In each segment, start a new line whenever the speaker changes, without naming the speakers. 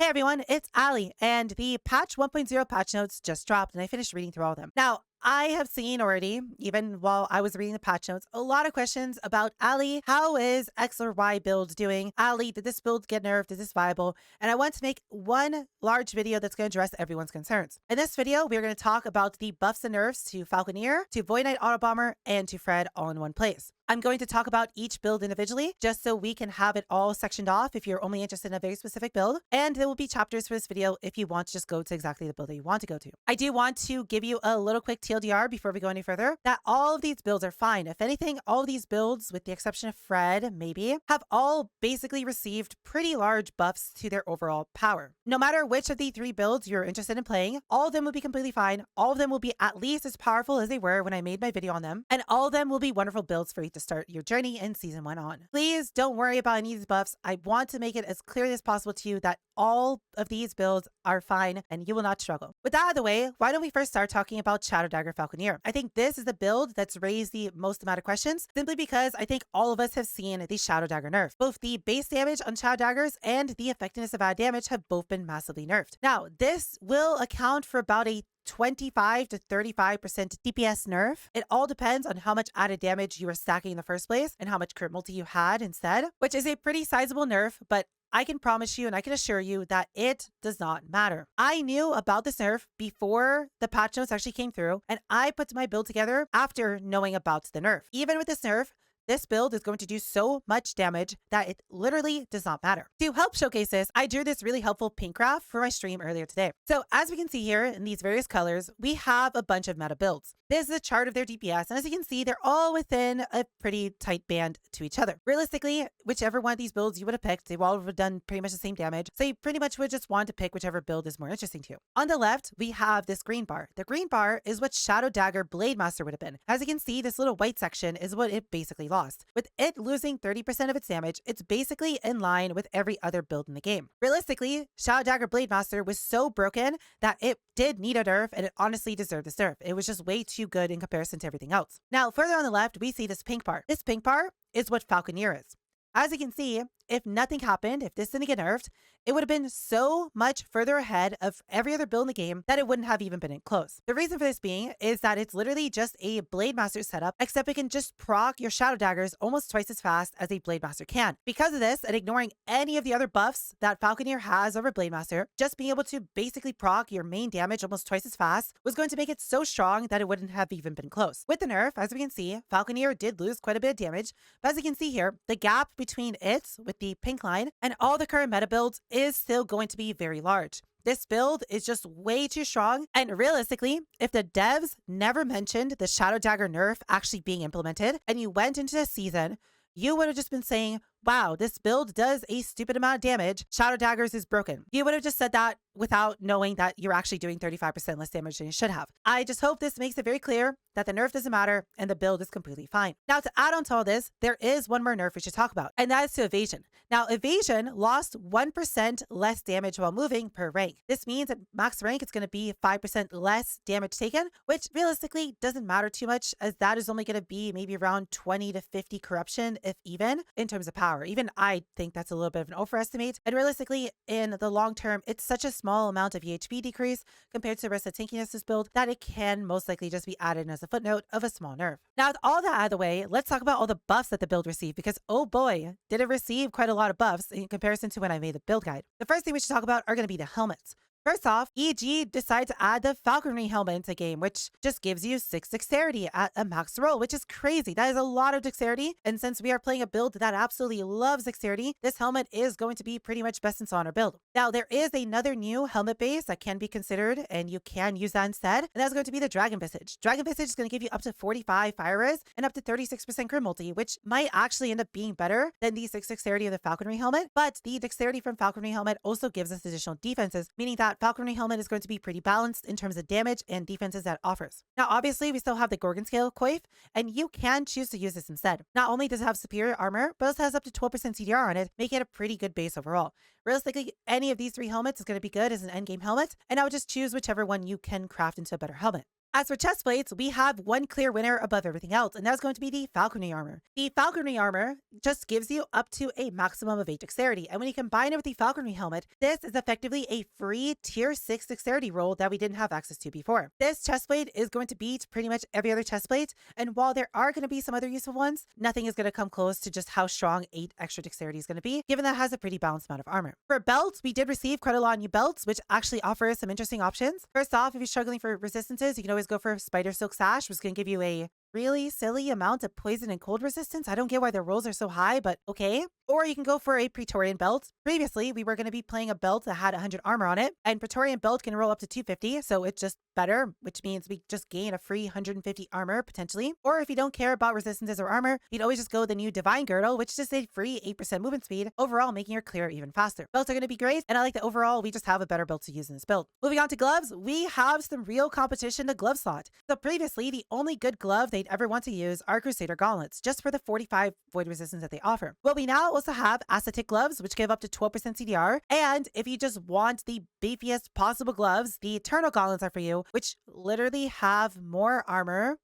Hey everyone, it's Allie, and the patch 1.0 patch notes just dropped, and I finished reading through all of them. Now, I have seen already, even while I was reading the patch notes, a lot of questions about Allie. How is X or Y build doing? Allie, did this build get nerfed? Is this viable? And I want to make one large video that's going to address everyone's concerns. In this video, we're going to talk about the buffs and nerfs to Falconer, to Void Knight Autobomber, and to Fred all in one place. I'm going to talk about each build individually, just so we can have it all sectioned off if you're only interested in a very specific build. And there will be chapters for this video if you want to just go to exactly the build that you want to go to. I do want to give you a little quick TLDR before we go any further, that all of these builds are fine. If anything, all of these builds, with the exception of Fred, maybe, have all basically received pretty large buffs to their overall power. No matter which of the three builds you're interested in playing, all of them will be completely fine. All of them will be at least as powerful as they were when I made my video on them. And all of them will be wonderful builds for you to start your journey in Season 1 on. Please don't worry about any of these buffs. I want to make it as clear as possible to you that all of these builds are fine and you will not struggle. With that out of the way, why don't we first start talking about Shadow Dagger Falconer? I think this is the build that's raised the most amount of questions, simply because I think all of us have seen the Shadow Dagger nerf. Both the base damage on Shadow Daggers and the effectiveness of added damage have both been massively nerfed. Now, this will account for about a 25 to 35% DPS nerf. It all depends on how much added damage you were stacking in the first place and how much crit multi you had instead, which is a pretty sizable nerf, but I can promise you and I can assure you that it does not matter. I knew about this nerf before the patch notes actually came through, and I put my build together after knowing about the nerf. Even with this nerf, this build is going to do so much damage that it literally does not matter. To help showcase this, I drew this really helpful paint graph for my stream earlier today. So as we can see here in these various colors, we have a bunch of meta builds. This is a chart of their DPS, and as you can see, they're all within a pretty tight band to each other. Realistically, whichever one of these builds you would have picked, they all would have done pretty much the same damage, so you pretty much would just want to pick whichever build is more interesting to you. On the left, we have this green bar. The green bar is what Shadow Dagger Blade Master would have been. As you can see, this little white section is what it basically lost. With it losing 30% of its damage, it's basically in line with every other build in the game. Realistically, Shadow Dagger Blade Master was so broken that it did need a nerf, and it honestly deserved this nerf. It was just way too good in comparison to everything else. Now, further on the left, we see this pink bar. This pink bar is what Falconer is. As you can see, if nothing happened, if this didn't get nerfed, it would have been so much further ahead of every other build in the game that it wouldn't have even been in close. The reason for this being is that it's literally just a Blade Master setup, except it can just proc your Shadow Daggers almost twice as fast as a Blade Master can. Because of this, and ignoring any of the other buffs that Falconer has over Blade Master, just being able to basically proc your main damage almost twice as fast was going to make it so strong that it wouldn't have even been close. With the nerf, as we can see, Falconer did lose quite a bit of damage, but as you can see here, the gap between it, with the pink line, and all the current meta builds is still going to be very large. This build is just way too strong, and realistically, if the devs never mentioned the Shadow Dagger nerf actually being implemented, and you went into the season, you would have just been saying, wow, this build does a stupid amount of damage. Shadow Daggers is broken. You would have just said that without knowing that you're actually doing 35% less damage than you should have. I just hope this makes it very clear that the nerf doesn't matter and the build is completely fine. Now, to add on to all this, there is one more nerf we should talk about, and that is to evasion. Now, evasion lost 1% less damage while moving per rank. This means at max rank, it's going to be 5% less damage taken, which realistically doesn't matter too much, as that is only going to be maybe around 20 to 50 corruption, if even, in terms of power. Even I think that's a little bit of an overestimate. And realistically, in the long term, it's such a small amount of EHP decrease compared to the rest of tankiness of this build that it can most likely just be added in as a footnote of a small nerf. Now, with all that out of the way, let's talk about all the buffs that the build received, because oh boy, did it receive quite a lot of buffs in comparison to when I made the build guide. The first thing we should talk about are going to be the helmets. First off, EG decided to add the Falconry helmet into the game, which just gives you 6 dexterity at a max roll, which is crazy. That is a lot of dexterity. And since we are playing a build that absolutely loves dexterity, this helmet is going to be pretty much best in on our build. Now, there is another new helmet base that can be considered, and you can use that instead. And that's going to be the Dragon Visage. Dragon Visage is going to give you up to 45 fire res and up to 36% crit multi, which might actually end up being better than the 6 dexterity of the Falconry helmet. But the dexterity from Falconry helmet also gives us additional defenses, meaning that Falconry helmet is going to be pretty balanced in terms of damage and defenses that it offers. Now, obviously, we still have the Gorgon Scale Coif, and you can choose to use this instead. Not only does it have superior armor, but it also has up to 12% CDR on it, making it a pretty good base overall. Realistically, any of these three helmets is going to be good as an endgame helmet, and I would just choose whichever one you can craft into a better helmet. As for chest plates, we have one clear winner above everything else, and that's going to be the falconry armor. The falconry armor just gives you up to a maximum of 8 dexterity, and when you combine it with the falconry helmet, this is effectively a free tier 6 dexterity roll that we didn't have access to before. This chest plate is going to beat pretty much every other chest plate, and while there are going to be some other useful ones, nothing is going to come close to just how strong 8 extra dexterity is going to be, given that it has a pretty balanced amount of armor. For belts, we did receive quite a lot of new belts, which actually offers some interesting options. First off, if you're struggling for resistances, you can always go for Spider Silk Sash, which is going to give you a really silly amount of poison and cold resistance. I don't get why their rolls are so high, but okay. Or you can go for a Praetorian belt. Previously, we were going to be playing a belt that had 100 armor on it, and Praetorian belt can roll up to 250, so it's just better, which means we just gain a free 150 armor potentially. Or if you don't care about resistances or armor, you'd always just go with the new Divine Girdle, which is just a free 8% movement speed, overall making your clear even faster. Belts are going to be great, and I like that overall we just have a better belt to use in this build. Moving on to gloves, we have some real competition to glove slot. So previously, the only good glove they'd ever want to use are Crusader gauntlets, just for the 45 void resistance that they offer. Well, we now also have acetic gloves, which give up to 12% CDR, and if you just want the beefiest possible gloves, the Eternal gauntlets are for you, which literally have more armor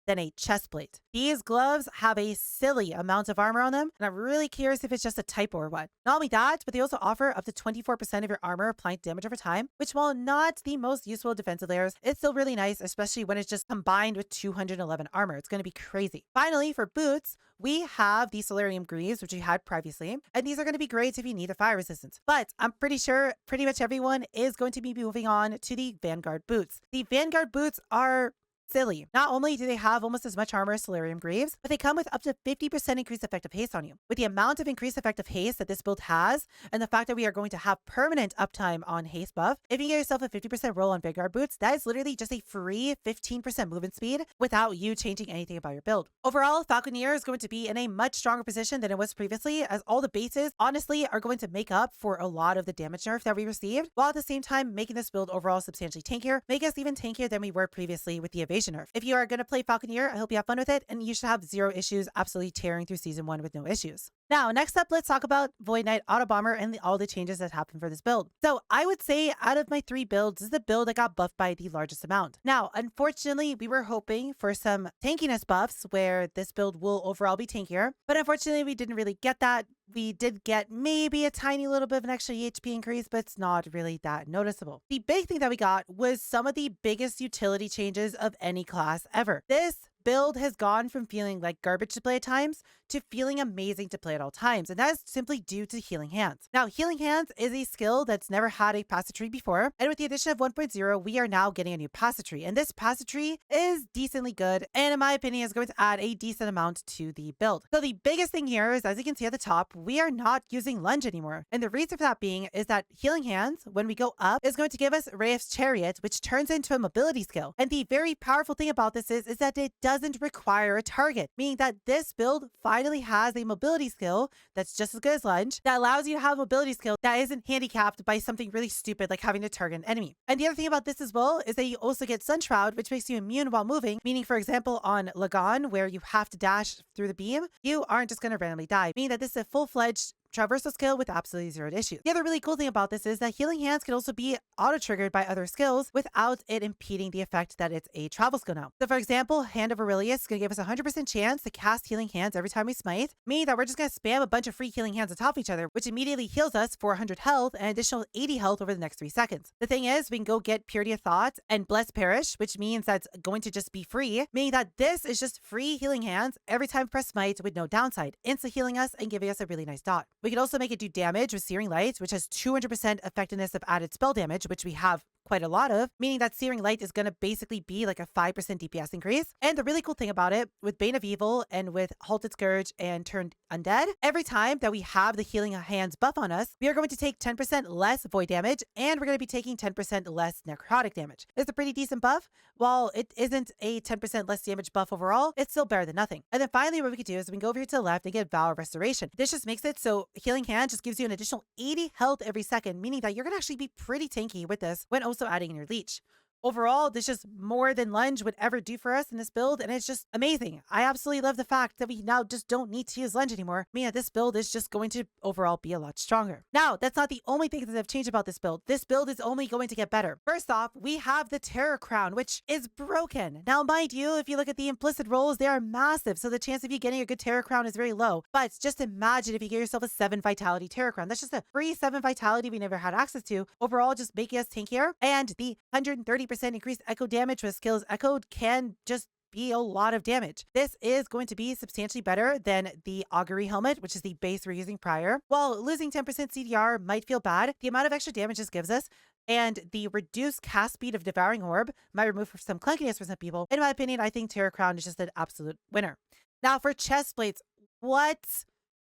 than a chest plate. These gloves have a silly amount of armor on them, and I'm really curious if it's just a typo or what. Not only that, but they also offer up to 24% of your armor applying damage over time, which while not the most useful defensive layers, it's still really nice, especially when it's just combined with 211 armor. It's going to be crazy. Finally, for boots, we have the Solarium Greaves, which we had previously, and these are going to be great if you need a fire resistance. But I'm pretty sure pretty much everyone is going to be moving on to the Vanguard boots. The Vanguard boots are silly. Not only do they have almost as much armor as Solarium Greaves, but they come with up to 50% increased effective haste on you. With the amount of increased effective haste that this build has, and the fact that we are going to have permanent uptime on haste buff, if you get yourself a 50% roll on Vanguard boots, that is literally just a free 15% movement speed without you changing anything about your build. Overall, Falconer is going to be in a much stronger position than it was previously, as all the bases honestly are going to make up for a lot of the damage nerf that we received, while at the same time making this build overall substantially tankier, make us even tankier than we were previously with the evasion nerf. If you are going to play Falconer, I hope you have fun with it, and you should have zero issues, absolutely tearing through season 1 with no issues. Now, next up, let's talk about Void Knight Autobomber and all the changes that happened for this build. So I would say out of my 3 builds, this is the build that got buffed by the largest amount. Now, unfortunately, we were hoping for some tankiness buffs where this build will overall be tankier, but unfortunately, we didn't really get that. We did get maybe a tiny little bit of an extra HP increase, but it's not really that noticeable. The big thing that we got was some of the biggest utility changes of any class ever. This build has gone from feeling like garbage to play at times to feeling amazing to play at all times, and that is simply due to Healing Hands. Now, Healing Hands is a skill that's never had a passive tree before, and with the addition of 1.0, we are now getting a new passive tree, and this passive tree is decently good, and in my opinion, is going to add a decent amount to the build. So the biggest thing here is, as you can see at the top, we are not using Lunge anymore, and the reason for that being is that Healing Hands, when we go up, is going to give us Ray's Chariot, which turns into a mobility skill, and the very powerful thing about this is that it doesn't require a target, meaning that this build finally has a mobility skill that's just as good as Lunge, that allows you to have a mobility skill that isn't handicapped by something really stupid like having to target an enemy. And the other thing about this as well is that you also get Sun Shroud, which makes you immune while moving, meaning for example on Lagan, where you have to dash through the beam, you aren't just going to randomly die, meaning that this is a full-fledged traversal skill with absolutely zero issues. The other really cool thing about this is that Healing Hands can also be auto-triggered by other skills without it impeding the effect that it's a travel skill now. So for example, Hand of Aurelius is going to give us a 100% chance to cast Healing Hands every time we smite, meaning that we're just going to spam a bunch of free Healing Hands on top of each other, which immediately heals us for 100 health and additional 80 health over the next 3 seconds. The thing is, we can go get Purity of Thought and Bless Perish, which means that's going to just be free, meaning that this is just free Healing Hands every time we press smite with no downside, insta healing us and giving us a really nice dot. We can also make it do damage with Searing Light, which has 200% effectiveness of added spell damage, which we have quite a lot of, meaning that Searing Light is going to basically be like a 5% DPS increase. And the really cool thing about it, with Bane of Evil and with Halted Scourge and Turned Undead, every time that we have the Healing Hands buff on us, we are going to take 10% less void damage, and we're going to be taking 10% less necrotic damage. It's a pretty decent buff. While it isn't a 10% less damage buff overall, it's still better than nothing. And then finally, what we can do is we can go over here to the left and get Vow of Restoration. This just makes it so Healing Hand just gives you an additional 80 health every second, meaning that you're going to actually be pretty tanky with this when also adding in your leech. overall, this just more than Lunge would ever do for us in this build, and it's just amazing. I absolutely love the fact that we now just don't need to use Lunge anymore. I mean, this build is just going to overall be a lot stronger. Now, that's not the only thing that have changed about this build. This build is only going to get better. First off, we have the Terror Crown, which is broken. Now, mind you, if you look at the implicit rolls, they are massive, so the chance of you getting a good Terror Crown is very low. But just imagine if you get yourself a 7 Vitality Terror Crown. That's just a free 7 Vitality we never had access to. Overall, just making us tankier. And the 130% increased echo damage with skills echoed can just be a lot of damage. This is going to be substantially better than the Augury Helmet, which is the base we're using prior. While losing 10% CDR might feel bad, the amount of extra damage this gives us and the reduced cast speed of Devouring Orb might remove some clunkiness for some people. In my opinion, I think Terror Crown is just an absolute winner. Now for chest plates, what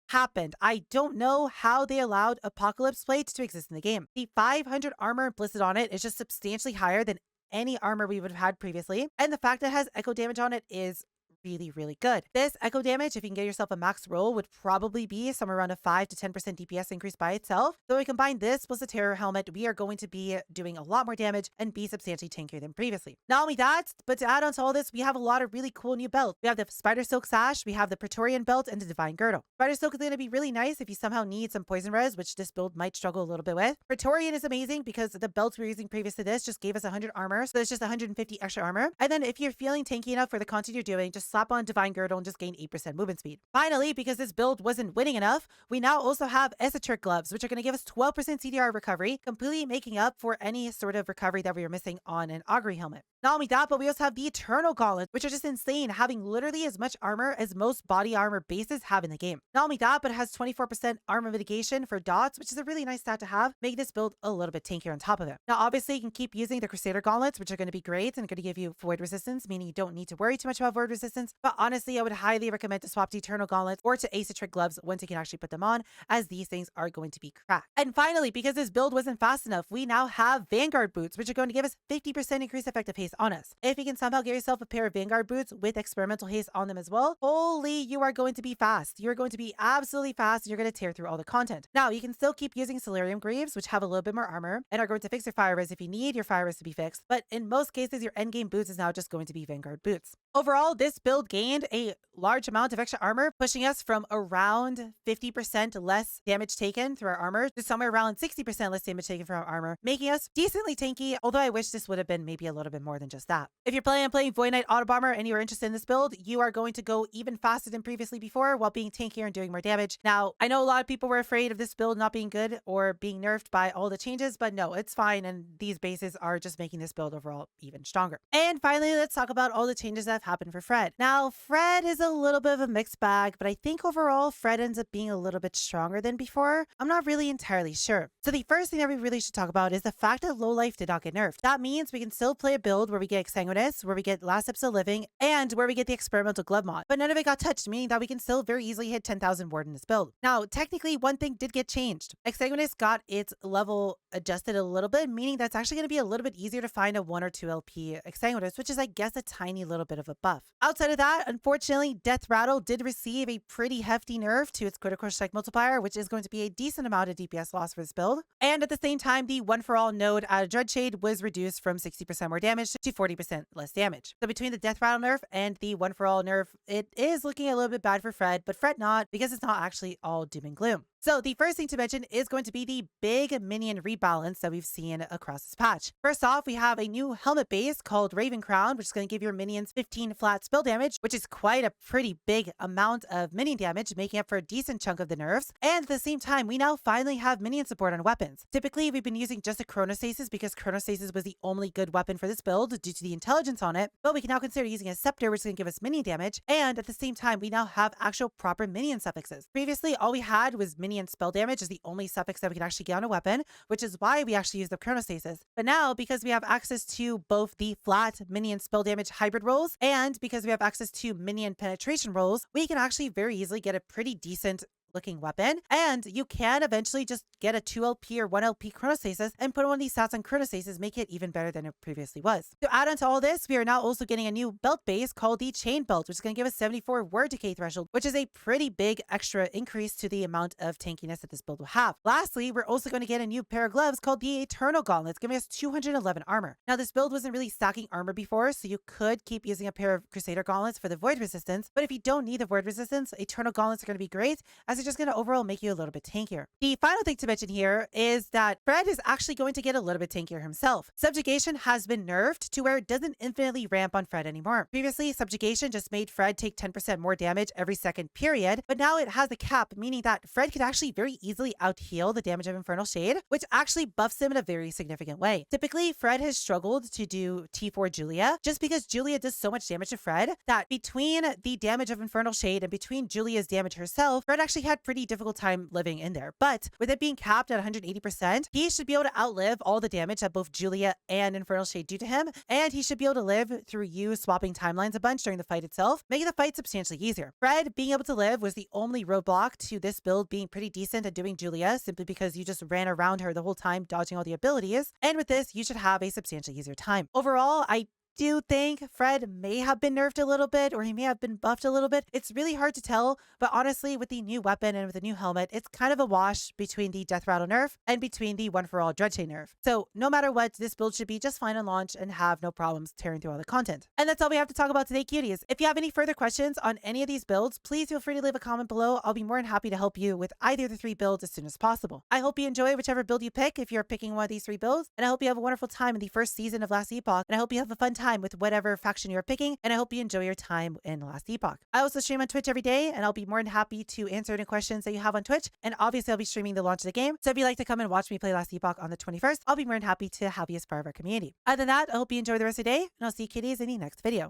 happened? I don't know how they allowed Apocalypse plates to exist in the game. The 500 armor implicit on it is just substantially higher than any armor we would have had previously. And the fact that it has echo damage on it is really, really good. This echo damage, if you can get yourself a max roll, would probably be somewhere around a 5 to 10% DPS increase by itself. So we combine this plus the Terror Helmet, we are going to be doing a lot more damage and be substantially tankier than previously. Not only that, but to add on to all this, we have a lot of really cool new belts. We have the Spider Silk Sash, we have the Praetorian Belt, and the Divine Girdle. Spider Silk is going to be really nice if you somehow need some poison res, which this build might struggle a little bit with. Praetorian is amazing because the belts we were using previous to this just gave us 100 armor, so it's just 150 extra armor. And then if you're feeling tanky enough for the content you're doing, just slap on Divine Girdle and just gain 8% movement speed. Finally, because this build wasn't winning enough, we now also have Esoteric Gloves, which are going to give us 12% CDR recovery, completely making up for any sort of recovery that we were missing on an Augury Helmet. Not only that, but we also have the Eternal Gauntlets, which are just insane, having literally as much armor as most body armor bases have in the game. Not only that, but it has 24% armor mitigation for dots, which is a really nice stat to have, making this build a little bit tankier on top of it. Now, obviously, you can keep using the Crusader Gauntlets, which are going to be great and going to give you void resistance, meaning you don't need to worry too much about void resistance. But honestly, I would highly recommend to swap to Eternal Gauntlets or to Esoteric Gloves once you can actually put them on, as these things are going to be cracked. And finally, because this build wasn't fast enough, we now have Vanguard Boots, which are going to give us 50% increased effective haste on us. If you can somehow get yourself a pair of Vanguard Boots with experimental haste on them as well, holy, you are going to be fast. You're going to be absolutely fast and you're going to tear through all the content. Now, you can still keep using Solarium Greaves, which have a little bit more armor and are going to fix your fire res if you need your fire res to be fixed. But in most cases, your endgame boots is now just going to be Vanguard Boots. Overall, this build gained a large amount of extra armor, pushing us from around 50% less damage taken through our armor to somewhere around 60% less damage taken from our armor, making us decently tanky, although I wish this would have been maybe a little bit more than just that. If you're planning on playing Void Knight Autobomber and you're interested in this build, you are going to go even faster than previously before while being tankier and doing more damage. Now, I know a lot of people were afraid of this build not being good or being nerfed by all the changes, but no, it's fine, and these bases are just making this build overall even stronger. And finally, let's talk about all the changes that have happened for Fred. Now, Fred is a little bit of a mixed bag, but I think overall Fred ends up being a little bit stronger than before. I'm not really entirely sure. So the first thing that we really should talk about is the fact that low life did not get nerfed. That means we can still play a build where we get Exsanguinous, where we get Last Episode Living, and where we get the experimental glove mod, but none of it got touched, meaning that we can still very easily hit 10,000 ward in this build. Now, technically, one thing did get changed. Exsanguinous got its level adjusted a little bit, meaning that's actually going to be a little bit easier to find a 1 or 2 LP Exsanguinous, which is, I guess, a tiny little bit of a buff. Outside of that, unfortunately, Death Rattle did receive a pretty hefty nerf to its critical strike multiplier, which is going to be a decent amount of DPS loss for this build. And at the same time, the One for All node out of Dreadshade was reduced from 60% more damage to 40% less damage. So between the Death Rattle nerf and the One for All nerf, it is looking a little bit bad for Fred, but fret not, because it's not actually all doom and gloom. So the first thing to mention is going to be the big minion rebalance that we've seen across this patch. First off, we have a new helmet base called Raven Crown, which is going to give your minions 15 flat spell damage, which is quite a pretty big amount of minion damage, making up for a decent chunk of the nerfs. And at the same time, we now finally have minion support on weapons. Typically, we've been using just a Chronostasis because Chronostasis was the only good weapon for this build due to the intelligence on it, but we can now consider using a Scepter, which is going to give us minion damage, and at the same time, we now have actual proper minion suffixes. Previously, all we had was minion spell damage as the only suffix that we could actually get on a weapon, which is why we actually use the Chronostasis. But now, because we have access to both the flat minion spell damage hybrid rolls and because we have access to minion penetration rolls, we can actually very easily get a pretty decent looking weapon. And you can eventually just get a 2 LP or 1 LP chronostasis and put one of these stats on chronostasis, make it even better than it previously was. To add on to all this, we are now also getting a new belt base called the Chain Belt, which is going to give us 74 word decay threshold, which is a pretty big extra increase to the amount of tankiness that this build will have. Lastly, we're also going to get a new pair of gloves called the Eternal Gauntlets, giving us 211 armor. Now, this build wasn't really stacking armor before, so you could keep using a pair of Crusader Gauntlets for the void resistance, but if you don't need the void resistance, Eternal Gauntlets are going to be great, as it's just going to overall make you a little bit tankier. The final thing to mention here is that Fred is actually going to get a little bit tankier himself. Subjugation has been nerfed to where it doesn't infinitely ramp on Fred anymore. Previously, Subjugation just made Fred take 10% more damage every second period, but now it has a cap, meaning that Fred could actually very easily out-heal the damage of Infernal Shade, which actually buffs him in a very significant way. Typically, Fred has struggled to do T4 Julia, just because Julia does so much damage to Fred that between the damage of Infernal Shade and between Julia's damage herself, Fred actually had pretty difficult time living in there. But with it being capped at 180%, he should be able to outlive all the damage that both Julia and Infernal Shade do to him, and he should be able to live through you swapping timelines a bunch during the fight itself, making the fight substantially easier. Fred being able to live was the only roadblock to this build being pretty decent at doing Julia, simply because you just ran around her the whole time dodging all the abilities, and with this you should have a substantially easier time. Overall, I do think Fred may have been nerfed a little bit, or he may have been buffed a little bit. It's really hard to tell, but honestly, with the new weapon and with the new helmet, it's kind of a wash between the Death Rattle nerf and between the One for All Dreadchain nerf. So no matter what, this build should be just fine on launch and have no problems tearing through all the content. And that's all we have to talk about today, cuties. If you have any further questions on any of these builds, please feel free to leave a comment below. I'll be more than happy to help you with either of the 3 builds as soon as possible. I hope you enjoy whichever build you pick if you're picking one of these 3 builds, and I hope you have a wonderful time in the first season of Last Epoch, and I hope you have a fun time with whatever faction you're picking, and I hope you enjoy your time in Last Epoch. I also stream on Twitch every day, and I'll be more than happy to answer any questions that you have on Twitch, and obviously I'll be streaming the launch of the game, so if you'd like to come and watch me play Last Epoch on the 21st, I'll be more than happy to have you as part of our community. Other than that, I hope you enjoy the rest of the day, and I'll see you kitties in the next video.